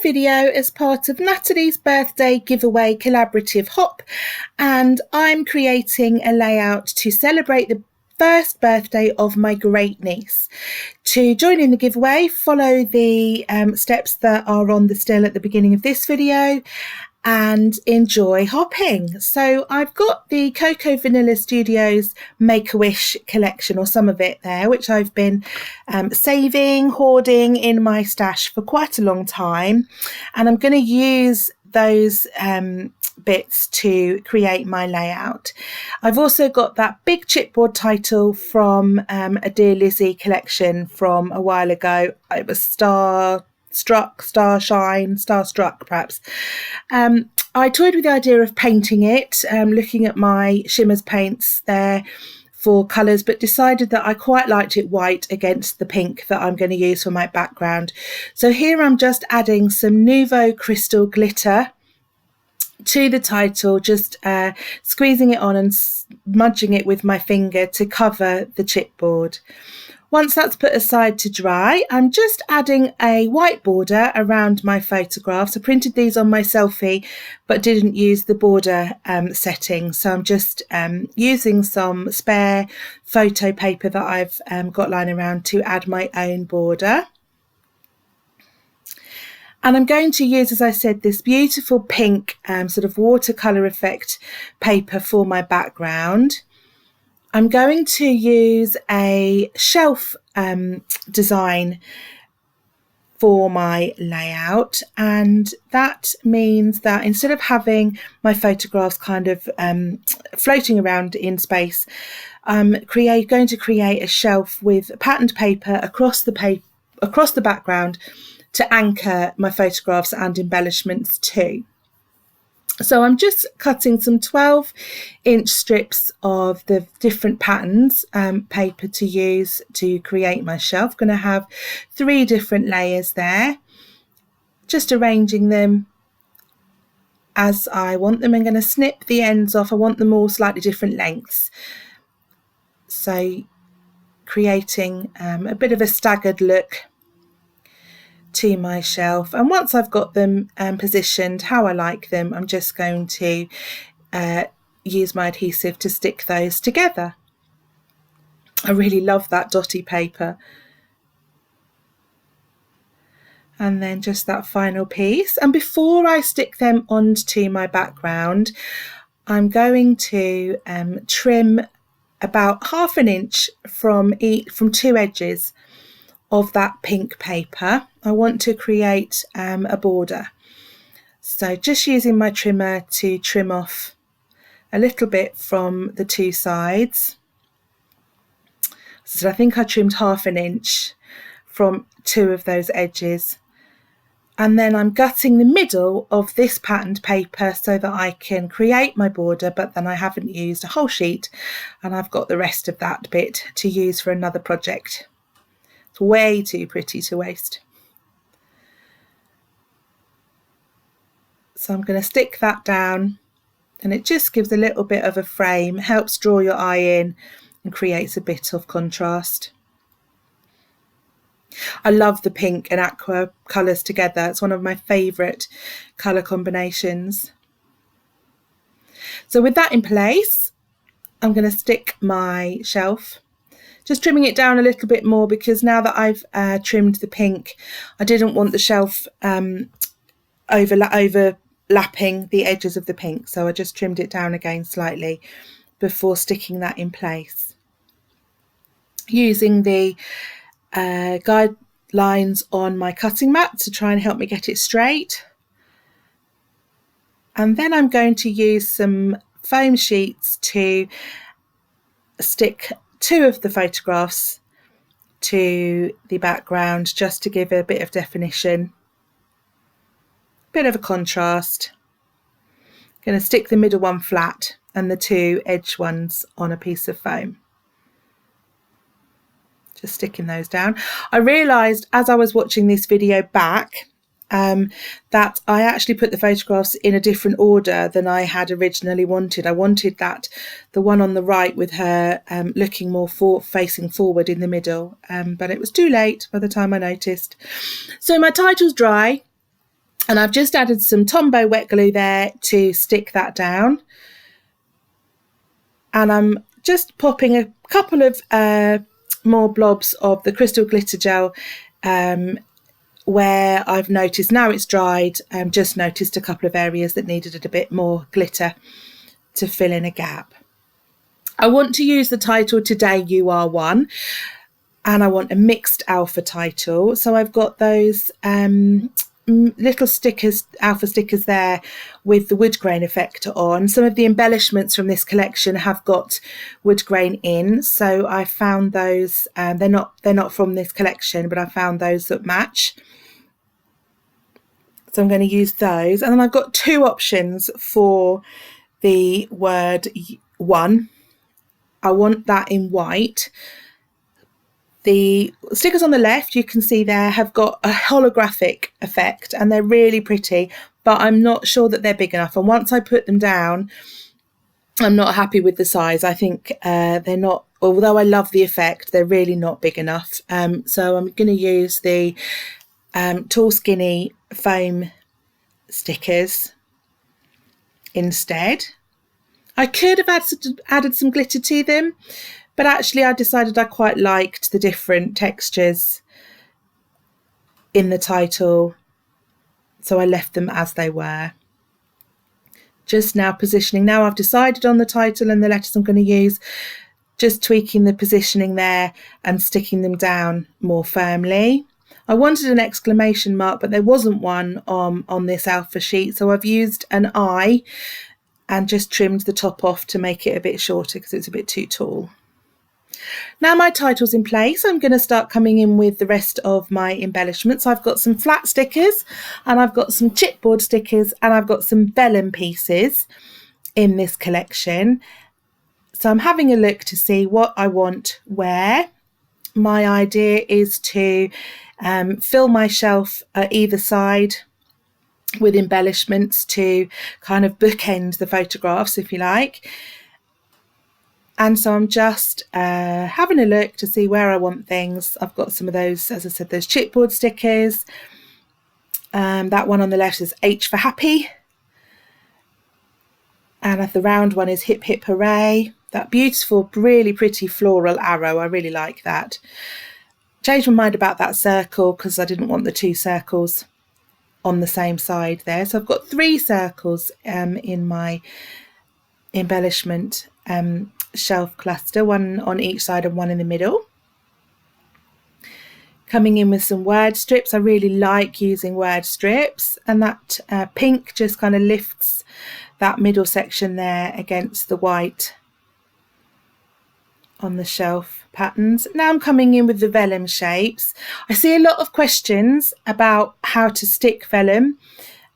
video as part of Natalie's birthday giveaway collaborative hop, and I'm creating a layout to celebrate the first birthday of my great niece. To join in the giveaway, follow the steps that are on the still at the beginning of this video and enjoy hopping. So I've got the Cocoa Vanilla Studios Make-A-Wish collection, or some of it there, which I've been saving, hoarding in my stash for quite a long time, and I'm going to use those bits to create my layout. I've also got that big chipboard title from a Dear Lizzie collection from a while ago. It was Starstruck perhaps. I toyed with the idea of painting it, looking at my Shimmers paints there for colours, but decided that I quite liked it white against the pink that I'm going to use for my background. So here I'm just adding some Nouveau Crystal glitter to the title, just squeezing it on and smudging it with my finger to cover the chipboard. Once that's put aside to dry, I'm just adding a white border around my photographs. I printed these on my selfie but didn't use the border setting, so I'm just using some spare photo paper that I've got lying around to add my own border. And I'm going to use, as I said, this beautiful pink sort of watercolour effect paper for my background. I'm going to use a shelf design for my layout, and that means that instead of having my photographs kind of floating around in space, I'm going to create a shelf with patterned paper across the background to anchor my photographs and embellishments too. So I'm just cutting some 12-inch strips of the different patterns paper to use to create my shelf. I'm going to have 3 different layers there, just arranging them as I want them. I'm going to snip the ends off. I want them all slightly different lengths, so creating a bit of a staggered look to my shelf. And once I've got them positioned how I like them, I'm just going to use my adhesive to stick those together. I really love that dotty paper. And then just that final piece. And before I stick them onto my background, I'm going to trim about 1/2 inch from 2 edges of that pink paper. I want to create a border, so just using my trimmer to trim off a little bit from the 2 sides. So I think I trimmed 1/2 inch from 2 of those edges, and then I'm gutting the middle of this patterned paper so that I can create my border, but then I haven't used a whole sheet and I've got the rest of that bit to use for another project. Way too pretty to waste. So I'm going to stick that down, and it just gives a little bit of a frame, helps draw your eye in and creates a bit of contrast. I love the pink and aqua colours together. It's one of my favourite colour combinations. So with that in place, I'm going to stick my shelf. Just trimming it down a little bit more, because now that I've trimmed the pink, I didn't want the shelf overlapping the edges of the pink, so I just trimmed it down again slightly before sticking that in place. Using the guidelines on my cutting mat to try and help me get it straight. And then I'm going to use some foam sheets to stick 2 of the photographs to the background, just to give a bit of definition, bit of a contrast. I'm going to stick the middle one flat and the 2 edge ones on a piece of foam. Just sticking those down. I realised as I was watching this video back that I actually put the photographs in a different order than I had originally wanted. I wanted that the one on the right with her looking more facing forward in the middle, but it was too late by the time I noticed. So my title's dry. And I've just added some Tombow wet glue there to stick that down. And I'm just popping a couple of more blobs of the crystal glitter gel where I've noticed now it's dried, just noticed a couple of areas that needed a bit more glitter to fill in a gap. I want to use the title Today You Are One, and I want a mixed alpha title. So I've got those little stickers, alpha stickers there with the wood grain effect on. Some of the embellishments from this collection have got wood grain in, so I found those. They're not from this collection, but I found those that match. So I'm going to use those, and then I've got two options for the word one. I want that in white. The stickers on the left, you can see there, have got a holographic effect and they're really pretty, but I'm not sure that they're big enough. And once I put them down, I'm not happy with the size. I think they're not, although I love the effect, they're really not big enough. So I'm going to use the Tall Skinny foam stickers instead. I could have added some glitter to them, but actually I decided I quite liked the different textures in the title, so I left them as they were. Just now positioning. Now I've decided on the title and the letters I'm going to use, just tweaking the positioning there and sticking them down more firmly. I wanted an exclamation mark, but there wasn't one on this alpha sheet, so I've used an I and just trimmed the top off to make it a bit shorter because it's a bit too tall. Now my title's in place, I'm going to start coming in with the rest of my embellishments. I've got some flat stickers and I've got some chipboard stickers and I've got some vellum pieces in this collection. So I'm having a look to see what I want where. My idea is to fill my shelf at either side with embellishments to kind of bookend the photographs, if you like. And so I'm just having a look to see where I want things. I've got some of those, as I said, those chipboard stickers. That one on the left is H for happy. And the round one is hip hip hooray. That beautiful, really pretty floral arrow. I really like that. Changed my mind about that circle because I didn't want the two circles on the same side there. So I've got three circles in my embellishment shelf cluster, one on each side and one in the middle. Coming in with some word strips. I really like using word strips, and that pink just kind of lifts that middle section there against the white on the shelf patterns. Now I'm coming in with the vellum shapes. I see a lot of questions about how to stick vellum.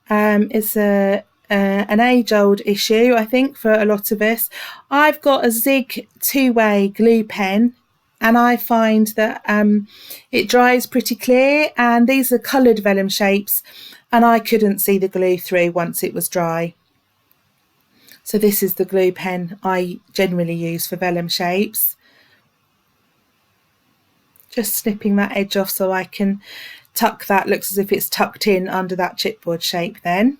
It's an age-old issue, I think, for a lot of us. I've got a Zig two-way glue pen, and I find that it dries pretty clear, and these are coloured vellum shapes, and I couldn't see the glue through once it was dry. So this is the glue pen I generally use for vellum shapes. Just snipping that edge off so I can tuck that, looks as if it's tucked in under that chipboard shape then.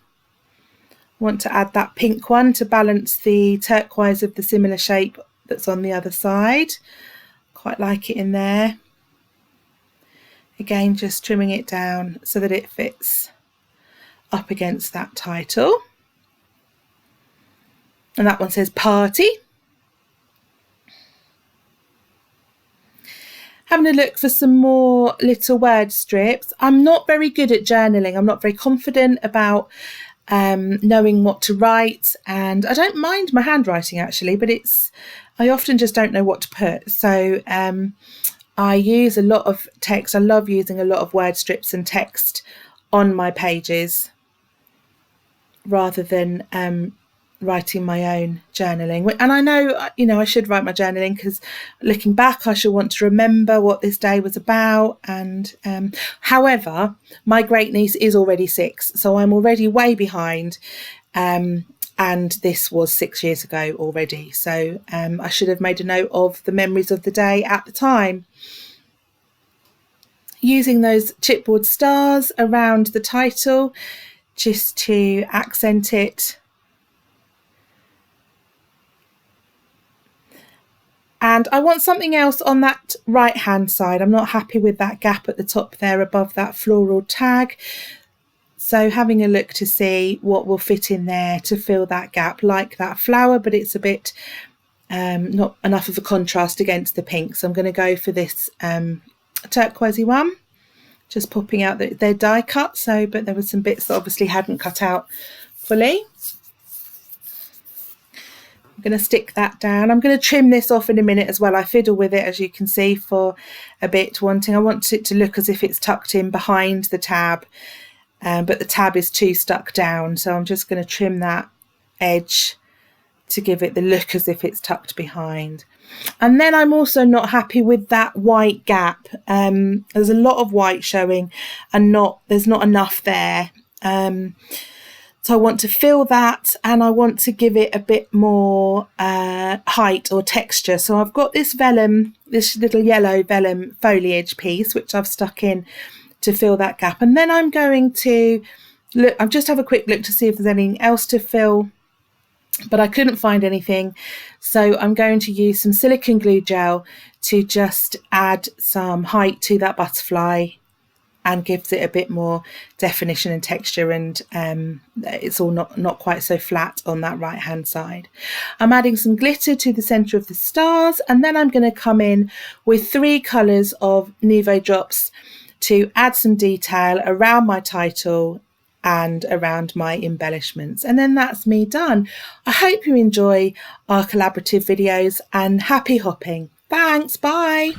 Want to add that pink one to balance the turquoise of the similar shape that's on the other side. Quite like it in there. Again, just trimming it down so that it fits up against that title. And that one says party. Having a look for some more little word strips. I'm not very good at journaling. I'm not very confident about knowing what to write, and I don't mind my handwriting actually, but I often just don't know what to put. So I use a lot of text. I love using a lot of word strips and text on my pages rather than writing my own journaling. And I know, I should write my journaling because looking back, I should want to remember what this day was about. And however, my great niece is already 6, so I'm already way behind. And this was 6 years ago already. So I should have made a note of the memories of the day at the time. Using those chipboard stars around the title just to accent it. And I want something else on that right hand side. I'm not happy with that gap at the top there above that floral tag. So having a look to see what will fit in there to fill that gap, like that flower, but it's a bit not enough of a contrast against the pink. So I'm going to go for this turquoisey one, just popping out they're die cut. So, but there were some bits that obviously hadn't cut out fully. I'm going to stick that down. I'm going to trim this off in a minute as well. I fiddle with it, as you can see, for a bit. I want it to look as if it's tucked in behind the tab, but the tab is too stuck down. So I'm just going to trim that edge to give it the look as if it's tucked behind. And then I'm also not happy with that white gap. There's a lot of white showing and there's not enough there. So I want to fill that, and I want to give it a bit more height or texture. So I've got this vellum, this little yellow vellum foliage piece, which I've stuck in to fill that gap. And then I'm going to look, I'll just have a quick look to see if there's anything else to fill, but I couldn't find anything. So I'm going to use some silicone glue gel to just add some height to that butterfly, and gives it a bit more definition and texture, and it's all not quite so flat on that right hand side. I'm adding some glitter to the centre of the stars, and then I'm going to come in with 3 colours of Nouveau Drops to add some detail around my title and around my embellishments. And then that's me done. I hope you enjoy our collaborative videos, and happy hopping. Thanks, bye.